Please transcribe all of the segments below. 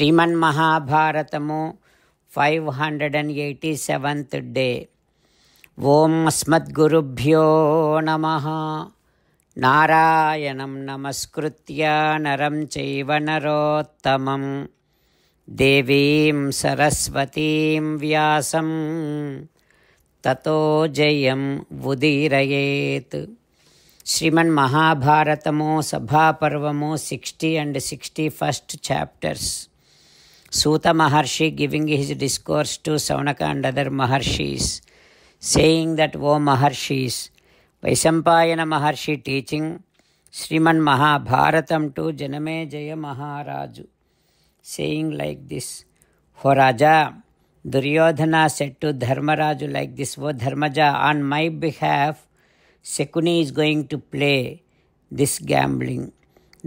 Shriman ಮಹಾಭಾರತಮು 587th day. ಓಂ ಅಸ್ಮದ್ಗುರುಭ್ಯೋ ನಮಃ. ನಾರಾಯಣಂ ನಮಸ್ಕೃತ್ಯ ನರಂ ಚೈವ ನರೋತ್ತಮಂ ದೇವೀಂ ಸರಸ್ವತೀಂ ವ್ಯಾಸಂ ತತೋ Jayam ಉದೀರಯೇತ್. Shriman ಮಹಾಭಾರತಮು ಸಭಾಪರ್ವಮು 60 and 61st chapters. Suta Maharshi giving his discourse to Saunaka and other Maharshis, saying that, O Maharshis, Vaisampayana Maharshi teaching Sriman Mahabharatam to Janamejaya Maharaju, saying like this, O Raja, Duryodhana said to Dharmaraju like this, O Dharmaja, on my behalf, Shakuni is going to play this gambling.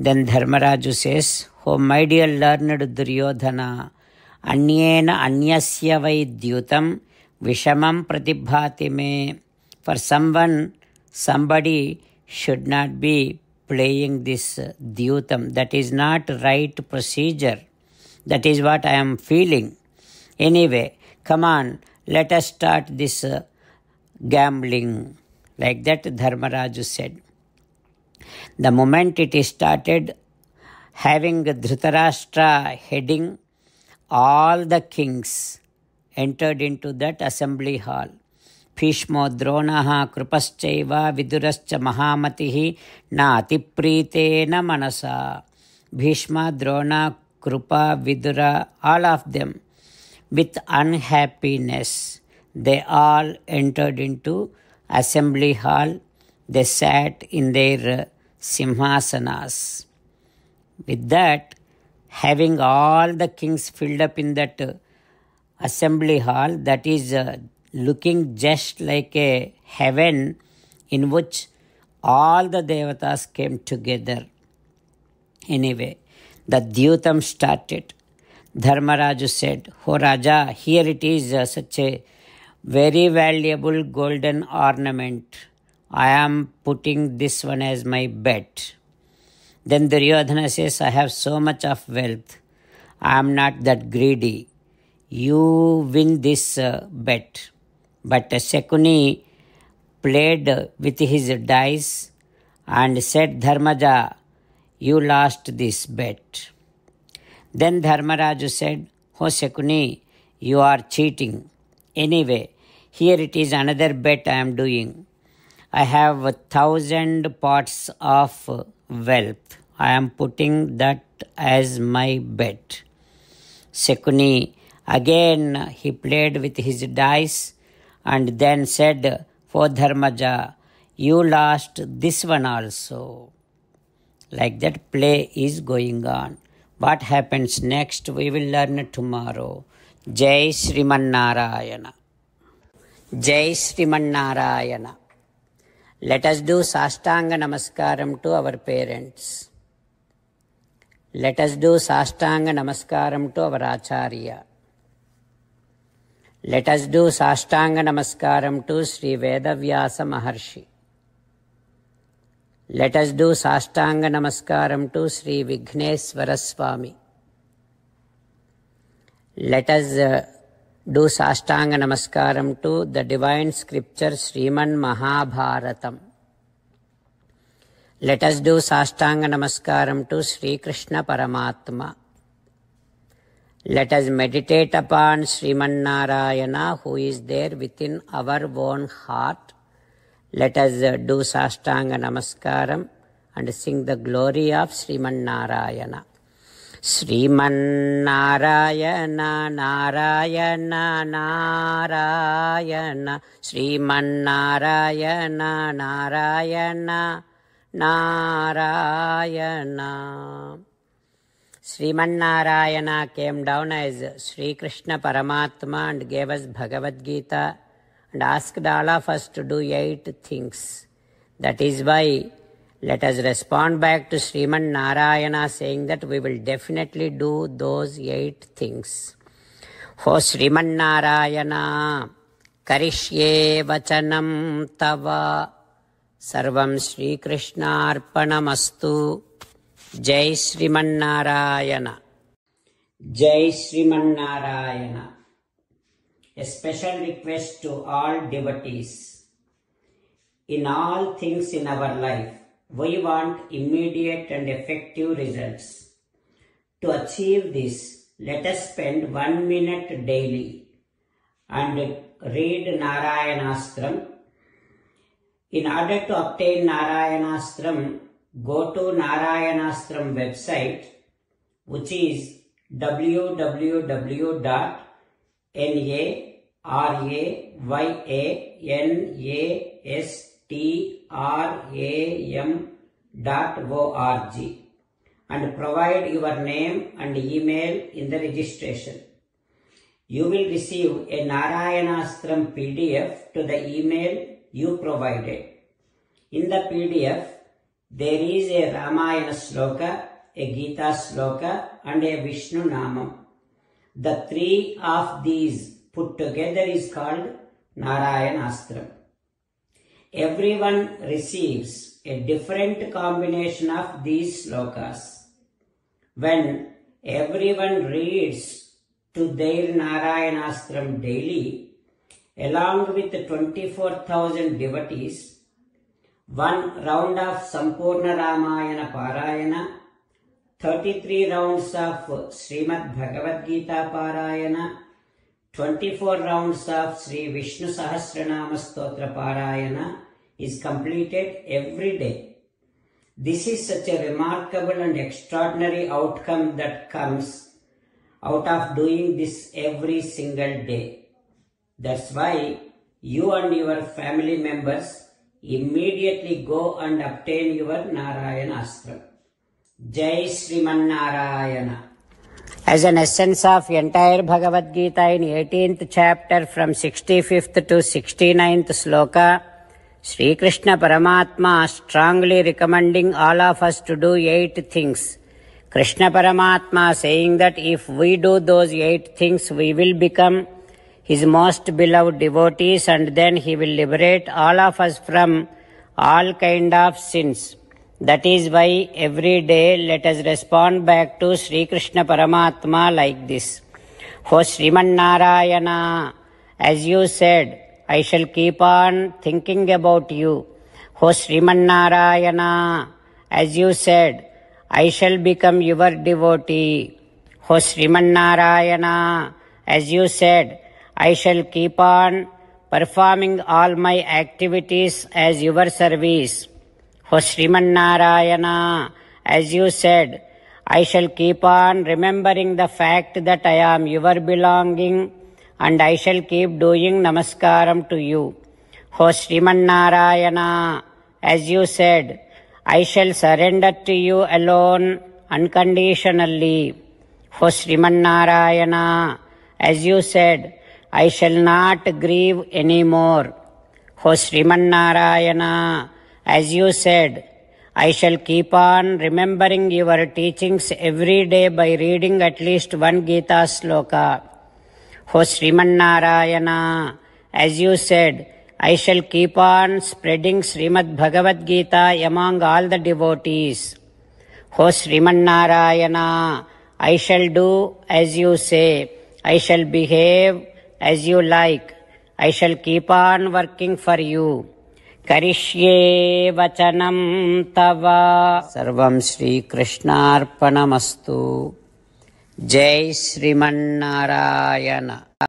Then Dharmaraju says, O my dear learned Duryodhana, Anyena anyasya vai dyutam vishamam pratibhati me. For somebody should not be playing this dyutam. That is not right procedure. That is what I am feeling. Anyway, come on, let us start this gambling. Like that Dharmaraju said. The moment it is started, having Dhritarashtra heading, all the kings entered into that assembly hall. Bhishmo Dronaha Krupaschaiva Vidurascha Mahamatihi na atipreetena manasa. Bhishma, Drona, Krupa, Vidura, all of them with unhappiness, they all entered into assembly hall. They sat in their simhasanas. With that, having all the kings filled up in that assembly hall, that is looking just like a heaven in which all the devatas came together. Anyway, the Dyutam started. Dharmaraju said, O Raja, here it is such a very valuable golden ornament. I am putting this one as my bet. Then Duryodhana says, I have so much of wealth. I am not that greedy. You win this bet. But Shakuni played with his dice and said, Dharmaja, you lost this bet. Then Dharmaraju said, Oh Shakuni, you are cheating. Anyway, here it is another bet I am doing. I have 1,000 pots of wealth. I am putting that as my bet. Shakuni again he played with his dice and then said, For Dharmaja, you lost this one also. Like that play is going on. What happens next we will learn tomorrow. Jai Sriman Narayana. Jai Sriman Narayana. Let us do Sastanga Namaskaram to our parents. Let us do Sastanga Namaskaram to our Acharya. Let us do Sastanga Namaskaram to Sri Vedavyasa Maharshi. Let us do Sastanga Namaskaram to Sri Vigneswara Swami. Let us do Sastanga Namaskaram to the divine scripture Sriman Mahabharatam. Let us do Sastanga Namaskaram to Sri Krishna Paramatma. Let us meditate upon Sriman Narayana who is there within our own heart. Let us do Sastanga Namaskaram and sing the glory of Sriman Narayana. Sriman Narayana Narayana Narayana Sriman Narayana Narayana Narayana. Sriman Narayana came down as Sri Krishna Paramatma and gave us Bhagavad Gita and asked all of us to do 8 things. That is why let us respond back to Sriman Narayana saying that we will definitely do those 8 things. O Sriman Narayana, Karishye Vachanam Tava, Sarvam Shri Krishna Arpanamastu. Jai Sriman Narayana. Jai Srimannarayana. A special request to all devotees. In all things in our life, we want immediate and effective results. To achieve this, let us spend 1 minute daily and read Narayanastram. In order to obtain Narayanastram, go to Narayanastram website, which is www.narayanastram.org and provide your name and email in the registration. You will receive a Narayanastram PDF to the email you provided. In the PDF, there is a Ramayana sloka, a Gita sloka and a Vishnu Namam. The three of these put together is called Narayanastram. Everyone receives a different combination of these slokas. When everyone reads to their Narayanastram daily, along with 24,000 devotees, one round of Sampurna Ramayana Parayana, 33 rounds of Srimad Bhagavad Gita Parayana, 24 rounds of Sri Vishnu Sahasranama Stotra Parayana is completed every day. This is such a remarkable and extraordinary outcome that comes out of doing this every single day. That's why you and your family members immediately go and obtain your Narayanastram. Jai Srimannarayana. As an essence of entire Bhagavad Gita in 18th chapter from 65th to 69th sloka, Sri Krishna Paramatma strongly recommending all of us to do 8 things. Krishna Paramatma saying that if we do those 8 things, we will become His most beloved devotees and then He will liberate all of us from all kind of sins. That is why every day let us respond back to Sri Krishna Paramatma like this. O Srimannarayana, as you said, I shall keep on thinking about you. O Srimannarayana, as you said, I shall become your devotee. O Srimannarayana, as you said, I shall keep on performing all my activities as your service. O Srimannarayana, as you said, I shall keep on remembering the fact that I am your belonging and I shall keep doing namaskaram to you. O Srimannarayana, as you said, I shall surrender to you alone unconditionally. O Srimannarayana, as you said, I shall not grieve anymore. O Srimannarayana, as you said, I shall keep on remembering your teachings every day by reading at least 1 Gita sloka. O Srimannarayana, as you said, I shall keep on spreading Srimad Bhagavad Gita among all the devotees. O Srimannarayana, I shall do as you say. I shall behave as you like. I shall keep on working for you. Karishye vachanam tava. Sarvam Shri Krishnarpanamastu. Jai Srimannarayana.